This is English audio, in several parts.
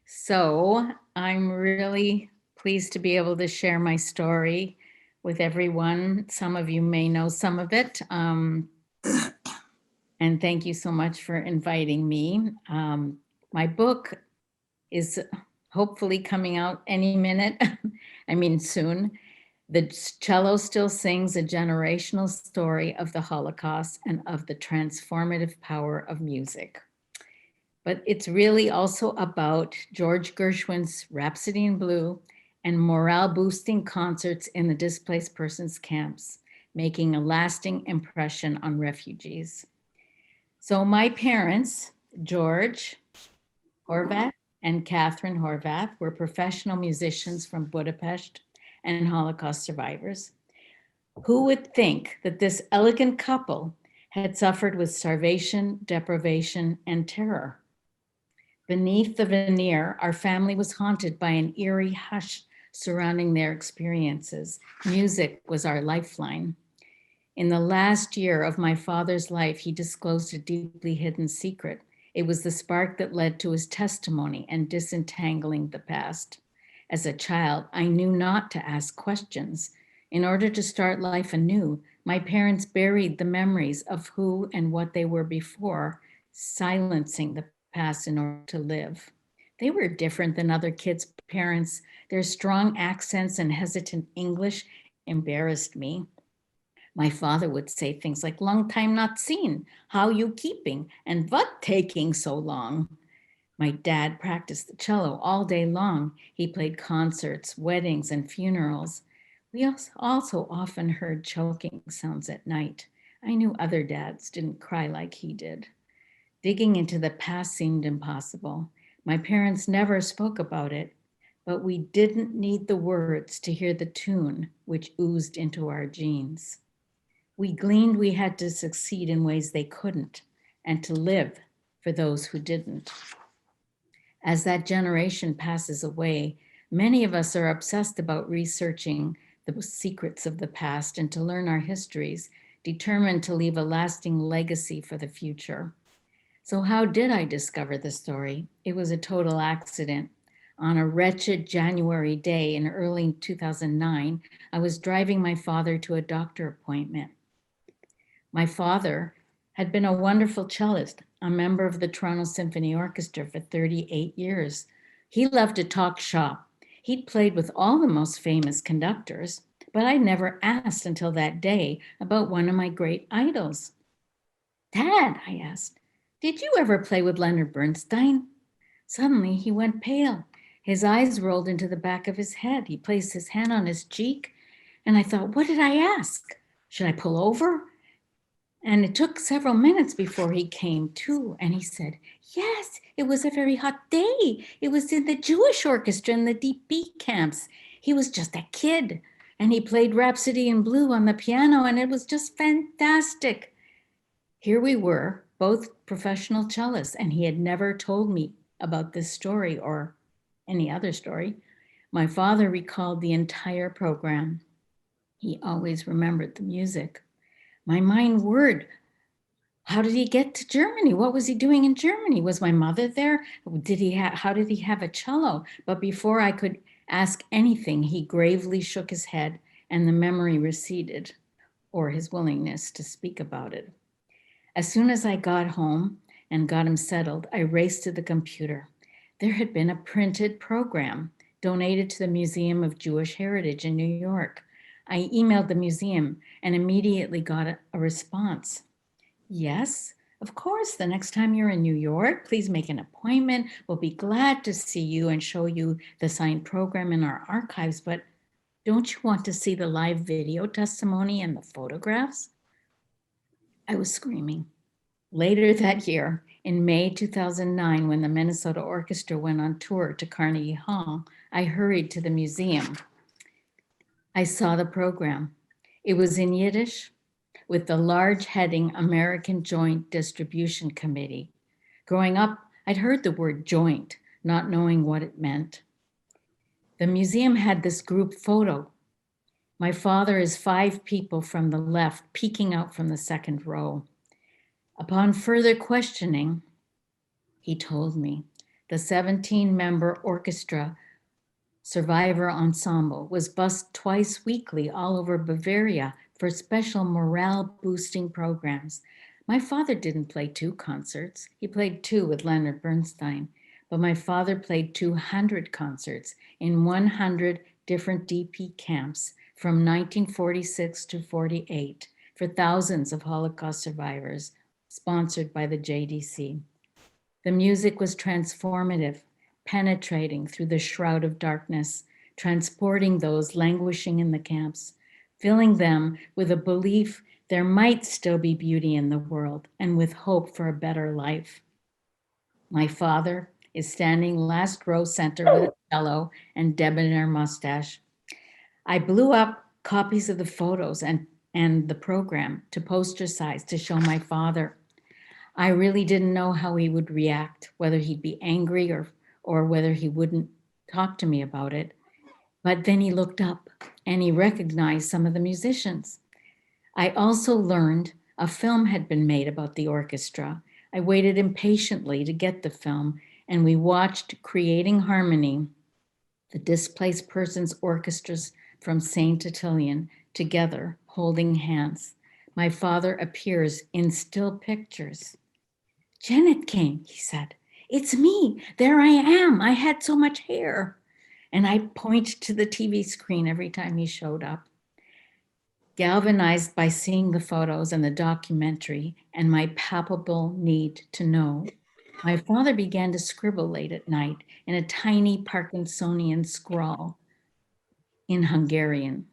So I'm really pleased to be able to share my story with everyone. Some of you may know some of it. And thank you so much for inviting me. My book is hopefully coming out any minute. I mean, soon. The Cello Still Sings, a generational story of the Holocaust and of the transformative power of music. But it's really also about George Gershwin's Rhapsody in Blue and morale boosting concerts in the displaced persons camps, making a lasting impression on refugees. So my parents, George Horvath and Catherine Horvath, were professional musicians from Budapest and Holocaust survivors. Who would think that this elegant couple had suffered with starvation, deprivation, and terror? Beneath the veneer, our family was haunted by an eerie hush surrounding their experiences. Music was our lifeline. In the last year of my father's life, he disclosed a deeply hidden secret. It was the spark that led to his testimony and disentangling the past. As a child, I knew not to ask questions. In order to start life anew, my parents buried the memories of who and what they were before, silencing the past in order to live. They were different than other kids' parents. Their strong accents and hesitant English embarrassed me. My father would say things like, long time not seen, how you keeping, and what taking so long? My dad practiced the cello all day long. He played concerts, weddings, and funerals. We also often heard choking sounds at night. I knew other dads didn't cry like he did. Digging into the past seemed impossible. My parents never spoke about it, but we didn't need the words to hear the tune which oozed into our genes. We gleaned we had to succeed in ways they couldn't, and to live for those who didn't. As that generation passes away, many of us are obsessed about researching the secrets of the past and to learn our histories, determined to leave a lasting legacy for the future. So how did I discover the story? It was a total accident. On a wretched January day in early 2009, I was driving my father to a doctor appointment. My father had been a wonderful cellist, a member of the Toronto Symphony Orchestra for 38 years. He loved to talk shop. He'd played with all the most famous conductors, but I never asked until that day about one of my great idols. Dad, I asked, did you ever play with Leonard Bernstein? Suddenly he went pale. His eyes rolled into the back of his head. He placed his hand on his cheek, and I thought, what did I ask? Should I pull over? And it took several minutes before he came to, and he said, yes, it was a very hot day. It was in the Jewish orchestra in the DP camps. He was just a kid, and he played Rhapsody in Blue on the piano, and it was just fantastic. Here we were, both professional cellists, and he had never told me about this story or any other story. My father recalled the entire program. He always remembered the music. My mind whirred. How did he get to Germany? What was he doing in Germany? Was my mother there? How did he have a cello? But before I could ask anything, he gravely shook his head and the memory receded, or his willingness to speak about it. As soon as I got home and got him settled, I raced to the computer. There had been a printed program donated to the Museum of Jewish Heritage in New York. I emailed the museum and immediately got a response. Yes, of course, the next time you're in New York, please make an appointment. We'll be glad to see you and show you the signed program in our archives, but don't you want to see the live video testimony and the photographs? I was screaming. Later that year, in May 2009, when the Minnesota Orchestra went on tour to Carnegie Hall, I hurried to the museum. I saw the program. It was in Yiddish with the large heading American Joint Distribution Committee. Growing up, I'd heard the word joint, not knowing what it meant. The museum had this group photo. My father is 5 people from the left peeking out from the second row. Upon further questioning, he told me, The 17-member orchestra Survivor Ensemble was bussed twice weekly all over Bavaria for special morale-boosting programs. My father didn't play 2 concerts. He played 2 with Leonard Bernstein, but my father played 200 concerts in 100 different DP camps from 1946 to 48 for thousands of Holocaust survivors, sponsored by the JDC. The music was transformative, penetrating through the shroud of darkness, transporting those languishing in the camps, filling them with a belief there might still be beauty in the world and with hope for a better life. My father is standing last row center with a cello and debonair mustache. I blew up copies of the photos and the program to poster size to show my father. I really didn't know how he would react, whether he'd be angry or whether he wouldn't talk to me about it. But then he looked up and he recognized some of the musicians. I also learned a film had been made about the orchestra. I waited impatiently to get the film, and we watched Creating Harmony, the Displaced Persons Orchestras from Saint Attilian, together, holding hands. My father appears in still pictures. Janet came, he said. It's me. There I am. I had so much hair. And I point to the TV screen every time he showed up. Galvanized by seeing the photos and the documentary and my palpable need to know, my father began to scribble late at night in a tiny Parkinsonian scrawl in Hungarian.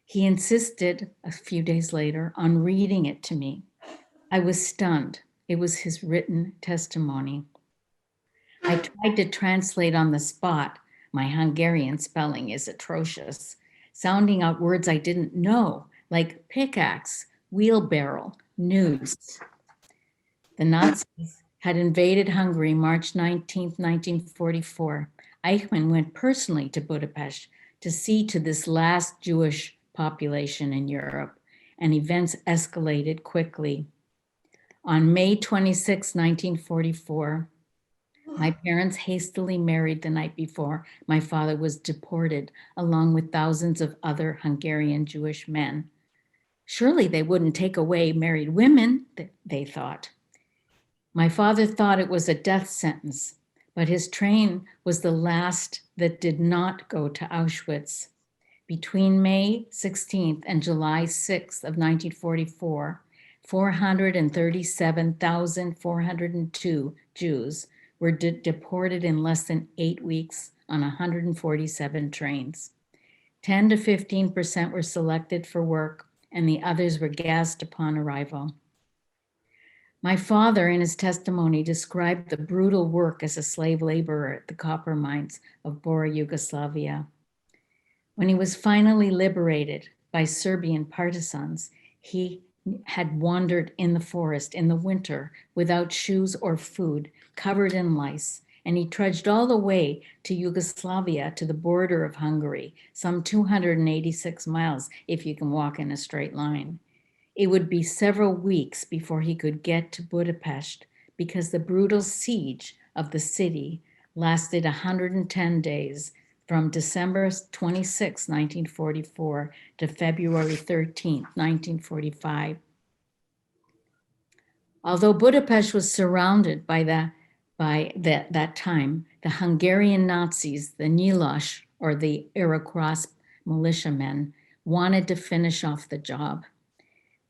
He insisted a few days later on reading it to me. I was stunned. It was his written testimony. I tried to translate on the spot. My Hungarian spelling is atrocious, sounding out words I didn't know, like pickaxe, wheelbarrow, noose. The Nazis had invaded Hungary March 19, 1944. Eichmann went personally to Budapest to see to this last Jewish population in Europe, and events escalated quickly. On May 26, 1944, my parents hastily married the night before my father was deported, along with thousands of other Hungarian Jewish men. Surely they wouldn't take away married women, they thought. My father thought it was a death sentence, but his train was the last that did not go to Auschwitz. Between May 16th and July 6th of 1944, 437,402 Jews were deported in less than 8 weeks on 147 trains. 10 to 15% were selected for work, and the others were gassed upon arrival. My father, in his testimony, described the brutal work as a slave laborer at the copper mines of Bora, Yugoslavia. When he was finally liberated by Serbian partisans, he had wandered in the forest in the winter without shoes or food, covered in lice, and he trudged all the way to Yugoslavia, to the border of Hungary, some 286 miles if you can walk in a straight line. It would be several weeks before he could get to Budapest because the brutal siege of the city lasted 110 days, from December 26, 1944 to February 13, 1945. Although Budapest was surrounded by that time, the Hungarian Nazis, the Nyilas, or the Iroquois militiamen, wanted to finish off the job.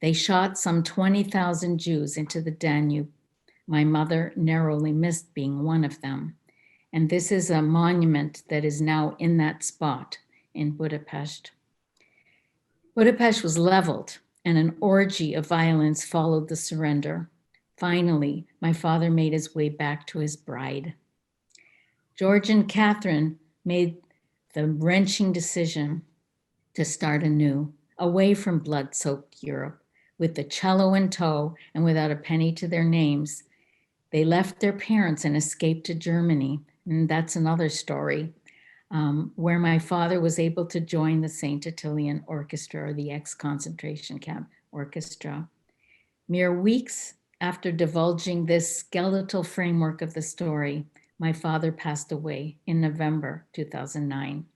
They shot some 20,000 Jews into the Danube. My mother narrowly missed being one of them. And this is a monument that is now in that spot in Budapest. Budapest was leveled, and an orgy of violence followed the surrender. Finally, my father made his way back to his bride. George and Catherine made the wrenching decision to start anew, away from blood-soaked Europe, with the cello in tow and without a penny to their names. They left their parents and escaped to Germany. And that's another story, where my father was able to join the Saint Attilian Orchestra, or the ex-concentration camp orchestra. Mere weeks after divulging this skeletal framework of the story, My father passed away in November 2009.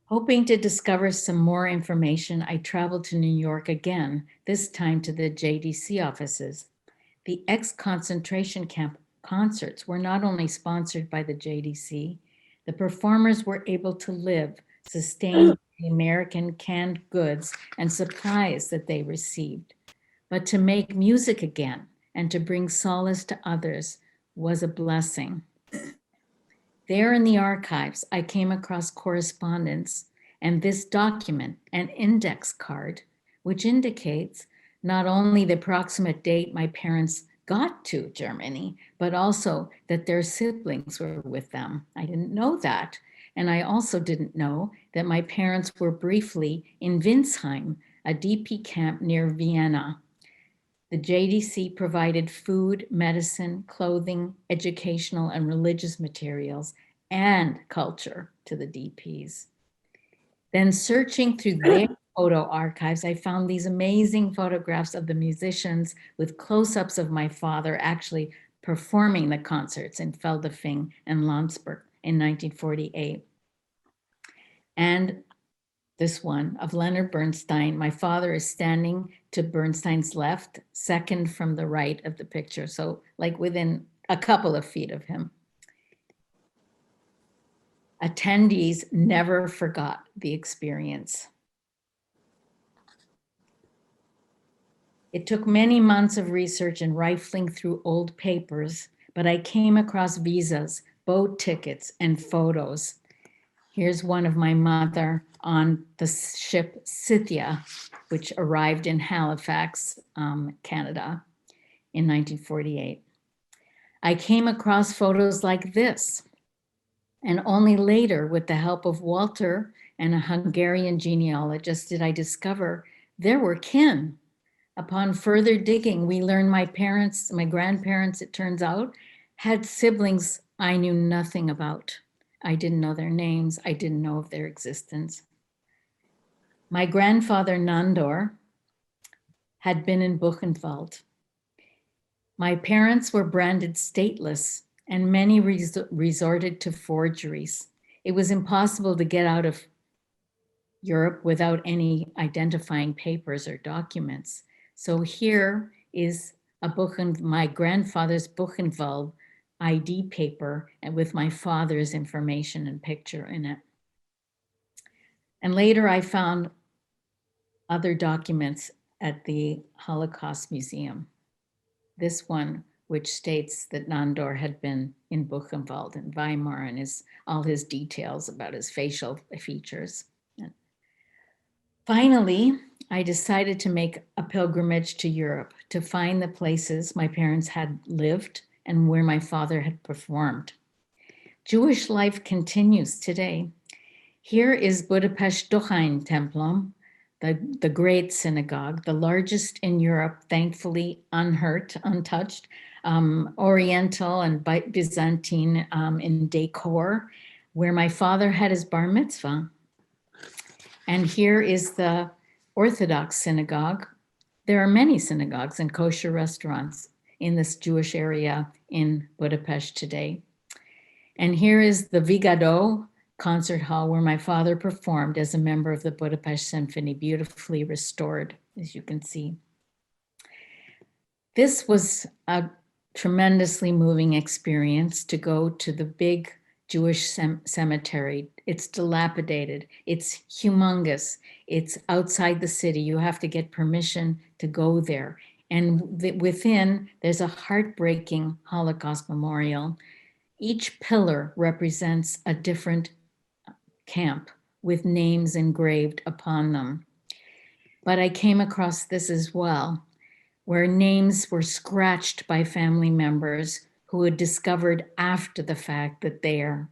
Hoping to discover some more information, I traveled to New York again, this time to the JDC offices. The ex-concentration camp concerts were not only sponsored by the JDC, the performers were able to live, sustained by the American canned goods and supplies that they received. But to make music again and to bring solace to others was a blessing. There in the archives, I came across correspondence and this document, an index card, which indicates not only the approximate date my parents got to Germany, but also that their siblings were with them. I didn't know that. And I also didn't know that my parents were briefly in Winsheim, a DP camp near Vienna. The JDC provided food, medicine, clothing, educational and religious materials, and culture to the DPs. Then searching through their photo archives, I found these amazing photographs of the musicians with close-ups of my father actually performing the concerts in Feldafing and Landsberg in 1948. And this one of Leonard Bernstein. My father is standing to Bernstein's left, second from the right of the picture. So like within a couple of feet of him. Attendees never forgot the experience. It took many months of research and rifling through old papers, but I came across visas, boat tickets, and photos. Here's one of my mother on the ship Scythia, which arrived in Halifax, Canada in 1948. I came across photos like this, and only later, with the help of Walter and a Hungarian genealogist, did I discover there were kin. Upon further digging, we learned my parents, my grandparents, it turns out, had siblings I knew nothing about. I didn't know their names. I didn't know of their existence. My grandfather, Nandor, had been in Buchenwald. My parents were branded stateless, and many resorted to forgeries. It was impossible to get out of Europe without any identifying papers or documents. So here is my grandfather's Buchenwald ID paper and with my father's information and picture in it. And later I found other documents at the Holocaust Museum. This one, which states that Nandor had been in Buchenwald in Weimar and all his details about his facial features. Finally, I decided to make a pilgrimage to Europe to find the places my parents had lived and where my father had performed. Jewish life continues today. Here is Budapest Dohány Templom, the great synagogue, the largest in Europe, thankfully unhurt, untouched, Oriental and Byzantine in decor, where my father had his bar mitzvah. And here is the Orthodox synagogue. There are many synagogues and kosher restaurants in this Jewish area in Budapest today. And here is the Vigadó concert hall where my father performed as a member of the Budapest Symphony, beautifully restored, as you can see. This was a tremendously moving experience to go to the big Jewish cemetery. It's dilapidated, it's humongous, it's outside the city. You have to get permission to go there. And within, there's a heartbreaking Holocaust memorial. Each pillar represents a different camp with names engraved upon them. But I came across this as well, where names were scratched by family members who had discovered after the fact that their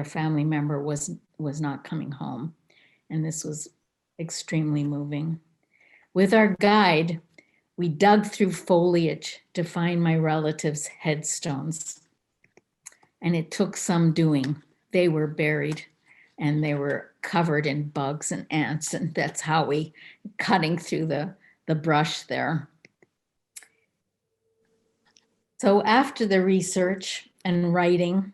family member was not coming home. And this was extremely moving. With our guide, we dug through foliage to find my relatives' headstones. And it took some doing. They were buried and they were covered in bugs and ants. And that's how we, cutting through the brush there. So after the research and writing,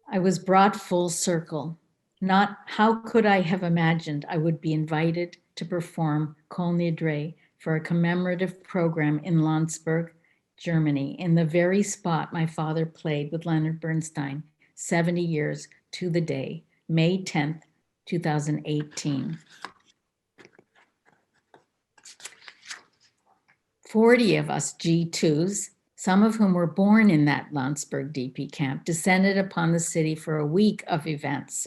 I was brought full circle. Not how could I have imagined I would be invited to perform Kol Nidre for a commemorative program in Landsberg, Germany, in the very spot my father played with Leonard Bernstein 70 years to the day, May 10th, 2018. 40 of us G2s, some of whom were born in that Landsberg DP camp, descended upon the city for a week of events.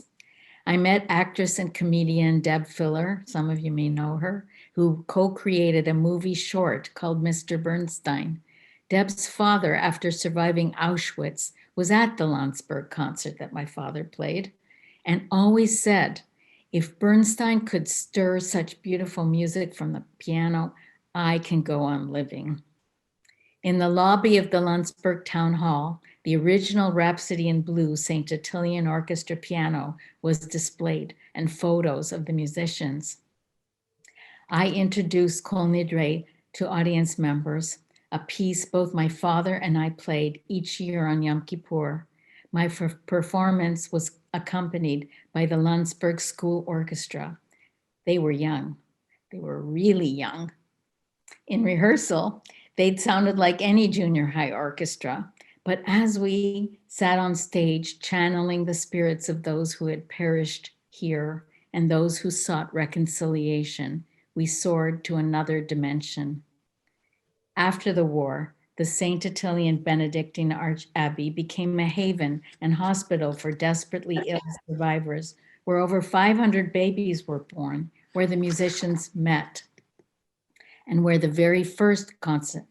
I met actress and comedian Deb Filler, some of you may know her, who co-created a movie short called Mr. Bernstein. Deb's father, after surviving Auschwitz, was at the Landsberg concert that my father played and always said, if Bernstein could stir such beautiful music from the piano, I can go on living. In the lobby of the Landsberg Town Hall, the original Rhapsody in Blue St. Titilian Orchestra piano was displayed and photos of the musicians. I introduced Kol Nidre to audience members, a piece both my father and I played each year on Yom Kippur. My performance was accompanied by the Landsberg School Orchestra. They were young. They were really young. In rehearsal, they'd sounded like any junior high orchestra, but as we sat on stage channeling the spirits of those who had perished here and those who sought reconciliation, we soared to another dimension. After the war, the St. Titilian Benedictine Arch Abbey became a haven and hospital for desperately ill survivors, where over 500 babies were born, where the musicians met, and where the very first concert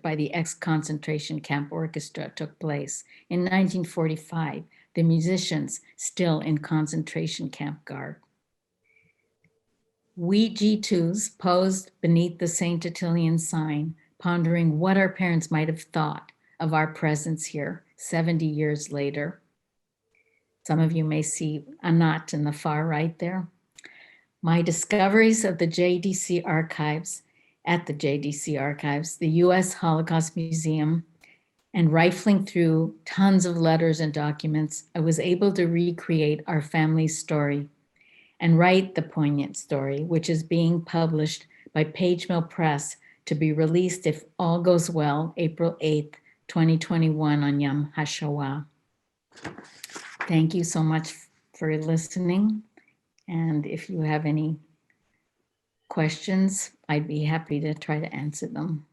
by the ex-concentration camp orchestra took place in 1945, the musicians still in concentration camp garb. We G2s posed beneath the St. Titilian sign, pondering what our parents might have thought of our presence here 70 years later. Some of you may see Anat in the far right there. My discoveries of the JDC archives, the US Holocaust Museum, and rifling through tons of letters and documents, I was able to recreate our family's story and write the poignant story, which is being published by Page Mill Press to be released, if all goes well, April 8th, 2021 on Yom HaShoah. Thank you so much for listening. And if you have any questions, I'd be happy to try to answer them.